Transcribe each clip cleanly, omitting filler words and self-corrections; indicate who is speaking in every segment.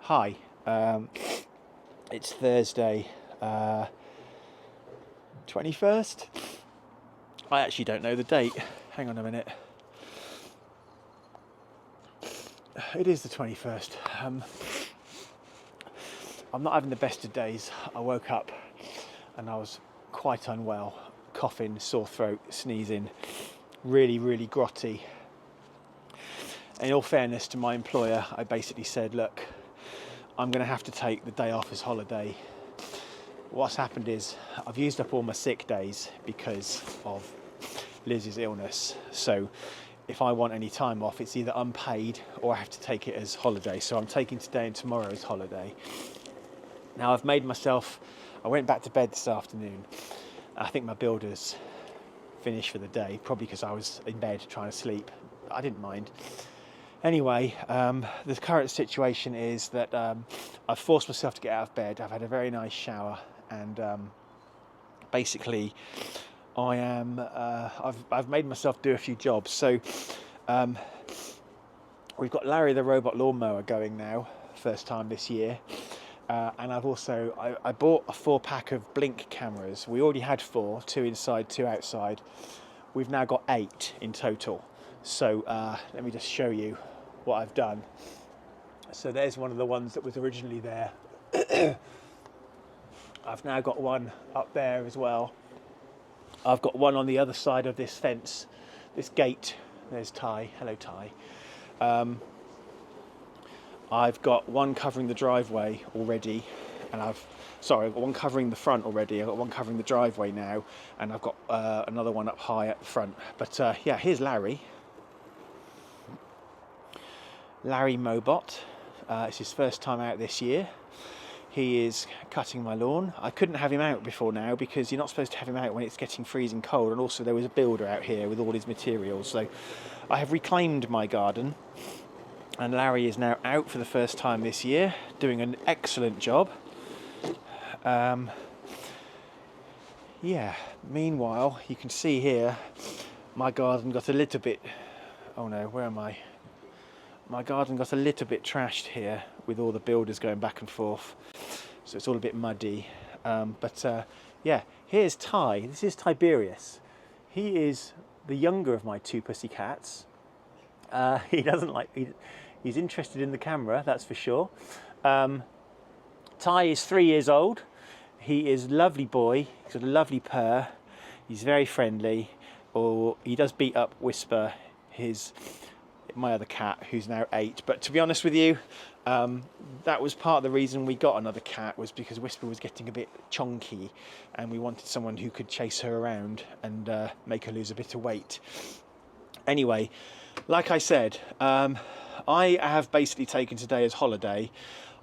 Speaker 1: Hi, it's Thursday, 21st. I actually don't know the date. Hang on a minute. It is the 21st. I'm not having the best of days. I woke up and I was quite unwell, coughing, sore throat, sneezing, really grotty. In all fairness to my employer, I basically said, look, I'm going to have to take the day off as holiday. What's happened is I've used up all my sick days because of Liz's illness. So if I want any time off, it's either unpaid or I have to take it as holiday. So I'm taking today and tomorrow as holiday. Now I went back to bed this afternoon. I think my builder's finished for the day, probably because I was in bed trying to sleep. I didn't mind. Anyway, the current situation is that I've forced myself to get out of bed. I've had a very nice shower, and basically, I've made myself do a few jobs. So we've got Larry the robot lawnmower going now, first time this year, and I bought a 4-pack of Blink cameras. We already had 4, 2 inside, 2 outside. We've now got 8 in total. So let me just show you what I've done. So there's one of the ones that was originally there. I've now got one up there as well. I've got one on the other side of this fence, this gate. There's Ty. Hello, Ty. I've got one covering the driveway already, and I've got one covering the front already. I've got one covering the driveway now, and I've got another one up high at the front. But yeah, here's Larry. Larry Mobot. It's his first time out this year. He is cutting my lawn. I couldn't have him out before now because you're not supposed to have him out when it's getting freezing cold, and also there was a builder out here with all his materials. So I have reclaimed my garden, and Larry is now out for the first time this year, doing an excellent job. Yeah, meanwhile, you can see here, my garden got a little bit, oh no, where am I? My garden got a little bit trashed here with all the builders going back and forth. So it's all a bit muddy. Yeah, here's Ty. This is Tiberius. He is the younger of my 2 pussycats. He doesn't like, he's interested in the camera, that's for sure. Ty is 3 years old. He is a lovely boy. He's got a lovely purr. He's very friendly. Or he does beat up Whisper, my other cat, who's now 8. But to be honest with you, that was part of the reason we got another cat, was because Whisper was getting a bit chonky and we wanted someone who could chase her around and make her lose a bit of weight. Anyway, like I said, I have basically taken today as holiday.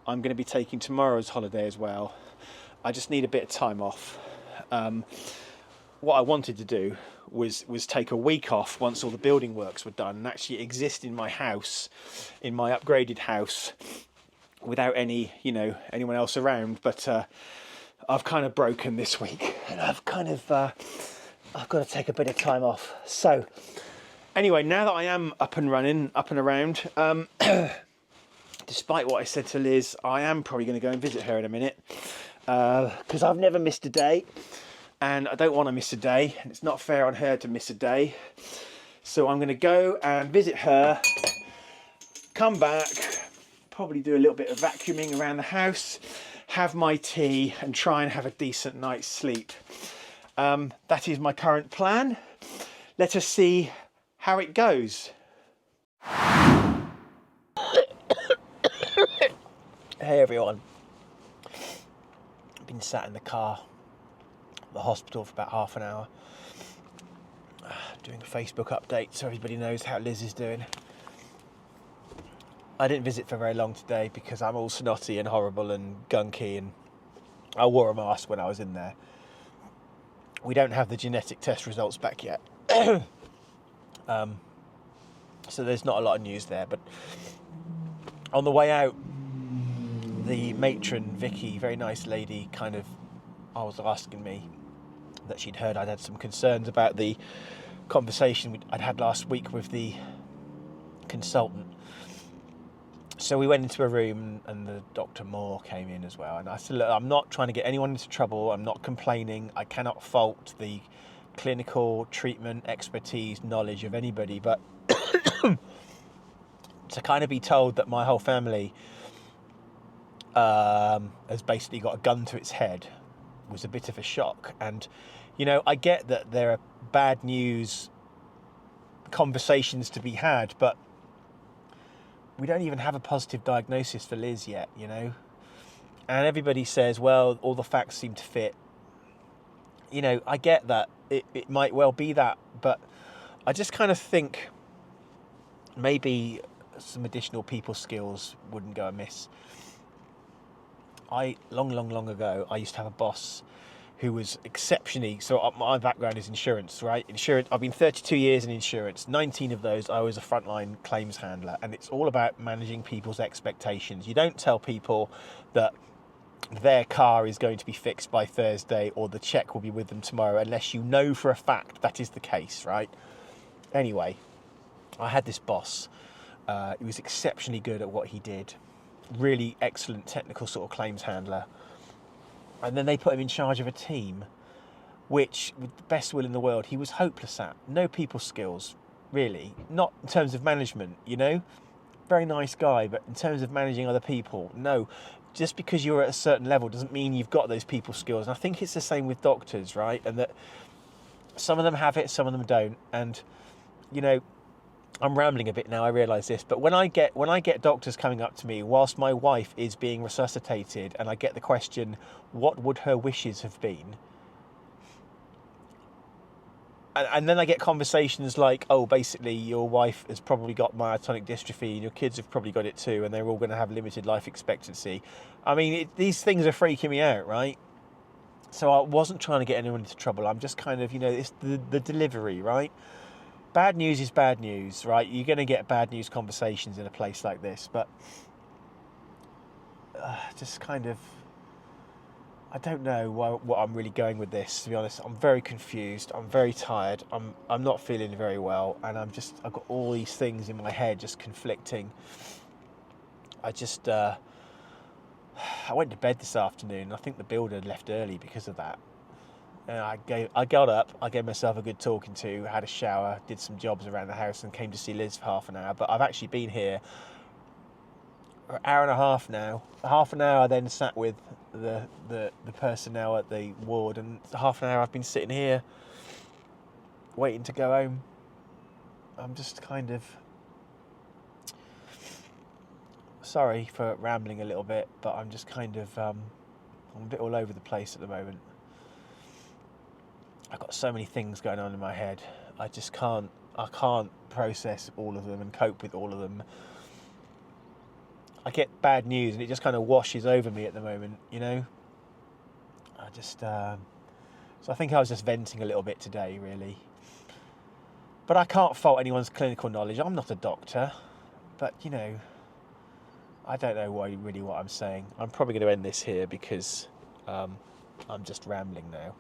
Speaker 1: I'm going to be taking tomorrow as holiday as well. I just need a bit of time off. What I wanted to do was take a week off once all the building works were done and actually exist in my house, in my upgraded house, without anyone else around. But I've kind of broken this week, and I've got to take a bit of time off. So anyway, now that I am up and running, up and around, despite what I said to Liz, I am probably going to go and visit her in a minute, because I've never missed a day. And I don't want to miss a day, and it's not fair on her to miss a day. So I'm going to go and visit her, come back, probably do a little bit of vacuuming around the house, have my tea, and try and have a decent night's sleep. That is my current plan. Let us see how it goes. Hey everyone. I've been sat in the car, the hospital, for about half an hour, doing a Facebook update so everybody knows how Liz is doing. I didn't visit for very long today because I'm all snotty and horrible and gunky, and I wore a mask when I was in there. We don't have the genetic test results back yet. So there's not a lot of news there, but on the way out, the matron, Vicky, very nice lady, was asking me that she'd heard I'd had some concerns about the conversation I'd had last week with the consultant. So we went into a room and the Dr. Moore came in as well. And I said, look, I'm not trying to get anyone into trouble. I'm not complaining. I cannot fault the clinical treatment, expertise, knowledge of anybody. But to kind of be told that my whole family has basically got a gun to its head was a bit of a shock. And, you know, I get that there are bad news conversations to be had, but we don't even have a positive diagnosis for Liz yet, you know. And everybody says, well, all the facts seem to fit. You know, I get that. It might well be that, but I just kind of think maybe some additional people skills wouldn't go amiss. Long ago, I used to have a boss who was exceptionally, so my background is insurance, right? Insurance, I've been 32 years in insurance. 19 of those, I was a frontline claims handler, and it's all about managing people's expectations. You don't tell people that their car is going to be fixed by Thursday or the check will be with them tomorrow unless you know for a fact that is the case, right? Anyway, I had this boss. He was exceptionally good at what he did. Really excellent technical sort of claims handler. And then they put him in charge of a team, which, with the best will in the world, he was hopeless at. No people skills, really. Not in terms of management, you know? Very nice guy, but in terms of managing other people, no. Just because you're at a certain level doesn't mean you've got those people skills. And I think it's the same with doctors, right? And that some of them have it, some of them don't. And, you know, I'm rambling a bit now, I realise this, but when I get doctors coming up to me whilst my wife is being resuscitated and I get the question, what would her wishes have been? And then I get conversations like, oh, basically your wife has probably got myotonic dystrophy and your kids have probably got it too and they're all going to have limited life expectancy. I mean, these things are freaking me out, right? So I wasn't trying to get anyone into trouble. I'm just kind of, you know, it's the delivery, right? Bad news is bad news, right? You're going to get bad news conversations in a place like this, but just kind of, I don't know what I'm really going with this, to be honest. I'm very confused. I'm very tired. I'm not feeling very well, and I've got all these things in my head just conflicting. I went to bed this afternoon. I think the builder left early because of that. And I got up, I gave myself a good talking to, had a shower, did some jobs around the house and came to see Liz for half an hour. But I've actually been here for an hour and a half now. Half an hour I then sat with the personnel at the ward, and half an hour I've been sitting here waiting to go home. I'm just kind of sorry for rambling a little bit, but I'm just kind of I'm a bit all over the place at the moment. I've got so many things going on in my head. I can't process all of them and cope with all of them. I get bad news and it just kind of washes over me at the moment, you know? So I think I was just venting a little bit today, really. But I can't fault anyone's clinical knowledge. I'm not a doctor. But, you know, I don't know what I'm saying. I'm probably going to end this here because I'm just rambling now.